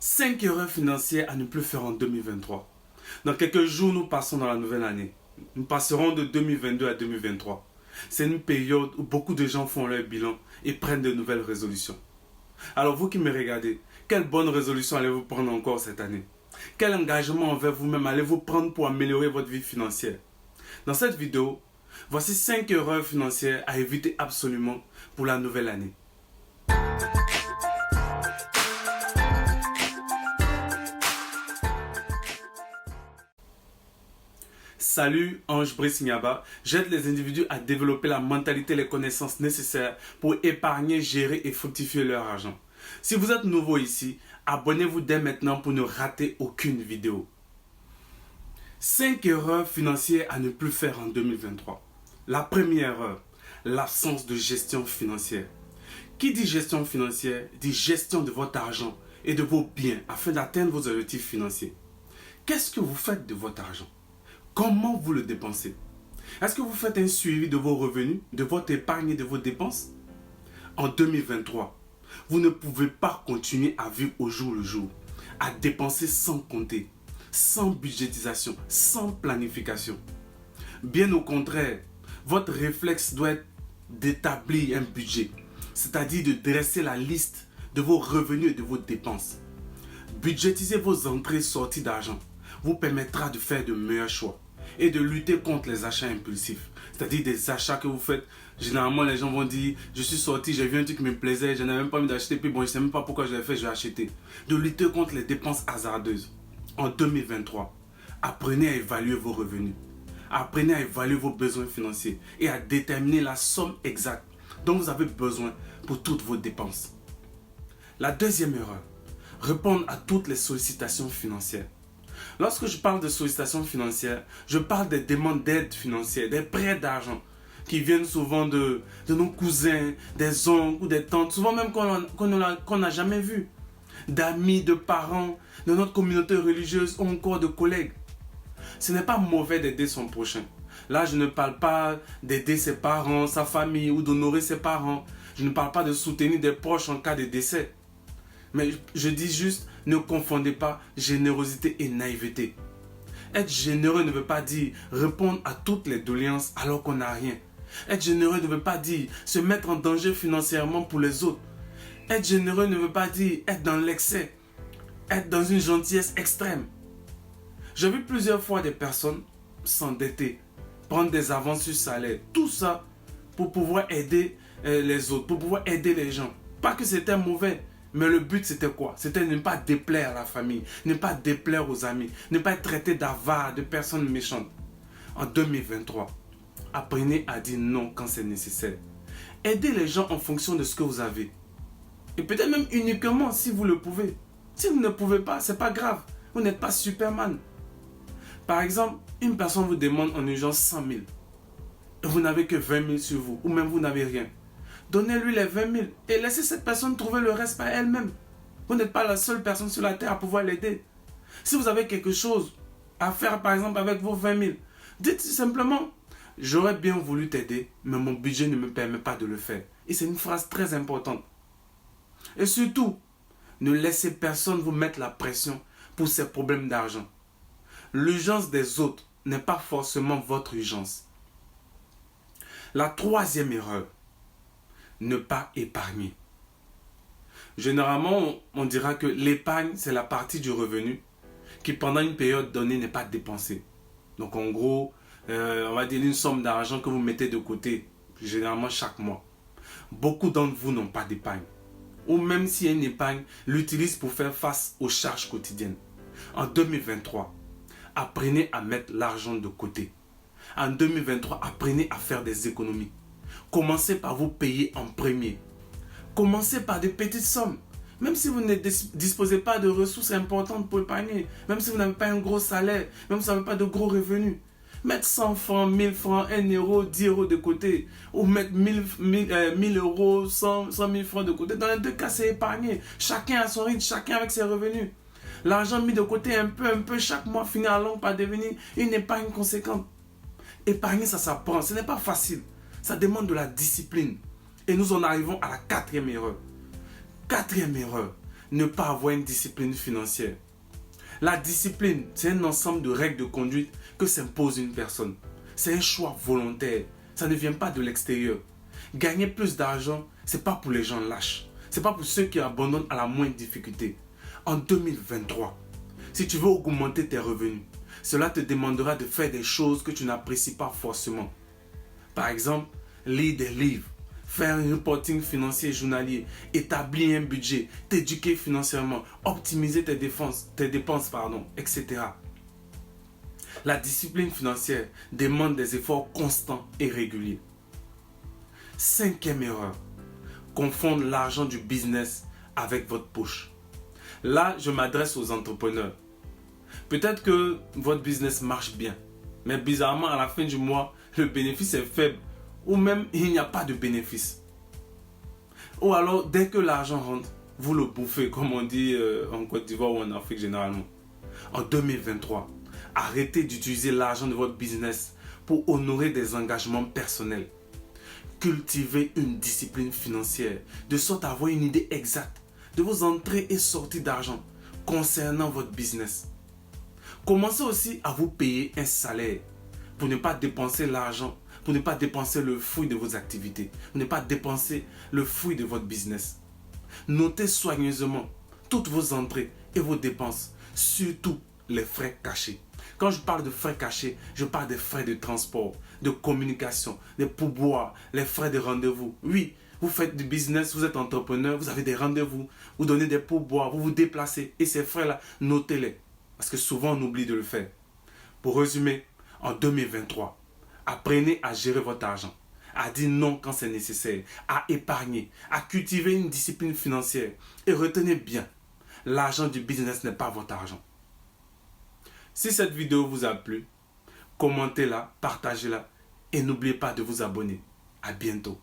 5 erreurs financières à ne plus faire en 2023. Dans quelques jours, nous passons dans la nouvelle année. Nous passerons de 2022 à 2023. C'est une période où beaucoup de gens font leur bilan et prennent de nouvelles résolutions. Alors vous qui me regardez, quelle bonne résolution allez-vous prendre encore cette année? Quel engagement envers vous-même allez-vous prendre pour améliorer votre vie financière? Dans cette vidéo, voici 5 erreurs financières à éviter absolument pour la nouvelle année. Salut, Ange Brice Nyaba. J'aide les individus à développer la mentalité et les connaissances nécessaires pour épargner, gérer et fructifier leur argent. Si vous êtes nouveau ici, abonnez-vous dès maintenant pour ne rater aucune vidéo. 5 erreurs financières à ne plus faire en 2023. La première erreur, l'absence de gestion financière. Qui dit gestion financière dit gestion de votre argent et de vos biens afin d'atteindre vos objectifs financiers. Qu'est-ce que vous faites de votre argent? Comment vous le dépensez? Est-ce que vous faites un suivi de vos revenus, de votre épargne et de vos dépenses? En 2023, vous ne pouvez pas continuer à vivre au jour le jour, à dépenser sans compter, sans budgétisation, sans planification. Bien au contraire, votre réflexe doit être d'établir un budget, c'est-à-dire de dresser la liste de vos revenus et de vos dépenses. Budgétiser vos entrées et sorties d'argent vous permettra de faire de meilleurs choix et de lutter contre les achats impulsifs. C'est-à-dire des achats que vous faites. Généralement, les gens vont dire, je suis sorti, j'ai vu un truc qui me plaisait, je n'avais même pas envie d'acheter, puis bon, je ne sais même pas pourquoi je l'ai fait, je vais acheter. De lutter contre les dépenses hasardeuses. En 2023, apprenez à évaluer vos revenus. Apprenez à évaluer vos besoins financiers et à déterminer la somme exacte dont vous avez besoin pour toutes vos dépenses. La deuxième erreur, répondre à toutes les sollicitations financières. Lorsque je parle de sollicitations financières, je parle des demandes d'aide financière, des prêts d'argent qui viennent souvent de nos cousins, des oncles ou des tantes, souvent même qu'on n'a jamais vu, d'amis, de parents, de notre communauté religieuse ou encore de collègues. Ce n'est pas mauvais d'aider son prochain. Là, je ne parle pas d'aider ses parents, sa famille ou d'honorer ses parents. Je ne parle pas de soutenir des proches en cas de décès. Mais je dis juste, ne confondez pas générosité et naïveté. Être généreux ne veut pas dire répondre à toutes les doléances alors qu'on n'a rien. Être généreux ne veut pas dire se mettre en danger financièrement pour les autres. Être généreux ne veut pas dire être dans l'excès, être dans une gentillesse extrême. J'ai vu plusieurs fois des personnes s'endetter, prendre des avances sur salaire, tout ça pour pouvoir aider les autres, pour pouvoir aider les gens. Pas que c'était mauvais. Mais le but, c'était quoi? C'était de ne pas déplaire à la famille, ne pas déplaire aux amis, ne pas être traité d'avare, de personnes méchantes. En 2023, apprenez à dire non quand c'est nécessaire. Aidez les gens en fonction de ce que vous avez. Et peut-être même uniquement si vous le pouvez. Si vous ne pouvez pas, ce n'est pas grave. Vous n'êtes pas Superman. Par exemple, une personne vous demande en urgence 100 000. Et vous n'avez que 20 000 sur vous, ou même vous n'avez rien. Donnez-lui les 20 000 et laissez cette personne trouver le reste par elle-même. Vous n'êtes pas la seule personne sur la terre à pouvoir l'aider. Si vous avez quelque chose à faire, par exemple, avec vos 20 000, dites simplement, j'aurais bien voulu t'aider, mais mon budget ne me permet pas de le faire. Et c'est une phrase très importante. Et surtout, ne laissez personne vous mettre la pression pour ces problèmes d'argent. L'urgence des autres n'est pas forcément votre urgence. La troisième erreur, ne pas épargner. Généralement, on dira que l'épargne, c'est la partie du revenu qui, pendant une période donnée, n'est pas dépensée. Donc, en gros, on va dire une somme d'argent que vous mettez de côté, généralement chaque mois. Beaucoup d'entre vous n'ont pas d'épargne. Ou même s'il y a une épargne, l'utilisent pour faire face aux charges quotidiennes. En 2023, apprenez à mettre l'argent de côté. En 2023, apprenez à faire des économies. Commencez par vous payer en premier. Commencez par des petites sommes. Même si vous ne disposez pas de ressources importantes pour épargner, même si vous n'avez pas un gros salaire, même si vous n'avez pas de gros revenus, mettre 100 francs, 1000 francs, 1 euro, 10 euros de côté, ou mettre 1000 euros, 100 000 francs de côté. Dans les deux cas, c'est épargner. Chacun à son rythme, chacun avec ses revenus. L'argent mis de côté un peu chaque mois finit à long par devenir une épargne conséquente. Épargner, ça s'apprend. Ce n'est pas facile. Ça demande de la discipline. Et nous en arrivons à la quatrième erreur. Quatrième erreur, ne pas avoir une discipline financière. La discipline, c'est un ensemble de règles de conduite que s'impose une personne. C'est un choix volontaire. Ça ne vient pas de l'extérieur. Gagner plus d'argent, ce n'est pas pour les gens lâches. Ce n'est pas pour ceux qui abandonnent à la moindre difficulté. En 2023, si tu veux augmenter tes revenus, cela te demandera de faire des choses que tu n'apprécies pas forcément. Par exemple, lire des livres, faire un reporting financier journalier, établir un budget, t'éduquer financièrement, optimiser tes dépenses, etc. La discipline financière demande des efforts constants et réguliers. Cinquième erreur, confondre l'argent du business avec votre poche. Là, je m'adresse aux entrepreneurs. Peut-être que votre business marche bien, mais bizarrement, à la fin du mois, le bénéfice est faible ou même il n'y a pas de bénéfice. Ou alors, dès que l'argent rentre, vous le bouffez, comme on dit en Côte d'Ivoire ou en Afrique généralement. En 2023, arrêtez d'utiliser l'argent de votre business pour honorer des engagements personnels. Cultivez une discipline financière, de sorte à avoir une idée exacte de vos entrées et sorties d'argent concernant votre business. Commencez aussi à vous payer un salaire pour ne pas dépenser l'argent, pour ne pas dépenser le fruit de vos activités, pour ne pas dépenser le fruit de votre business. Notez soigneusement toutes vos entrées et vos dépenses, surtout les frais cachés. Quand je parle de frais cachés, je parle des frais de transport, de communication, des pourboires, les frais de rendez-vous. Oui, vous faites du business, vous êtes entrepreneur, vous avez des rendez-vous, vous donnez des pourboires, vous vous déplacez et ces frais-là, notez-les. Parce que souvent on oublie de le faire. Pour résumer, en 2023, apprenez à gérer votre argent, à dire non quand c'est nécessaire, à épargner, à cultiver une discipline financière. Et retenez bien, l'argent du business n'est pas votre argent. Si cette vidéo vous a plu, commentez-la, partagez-la et n'oubliez pas de vous abonner. À bientôt.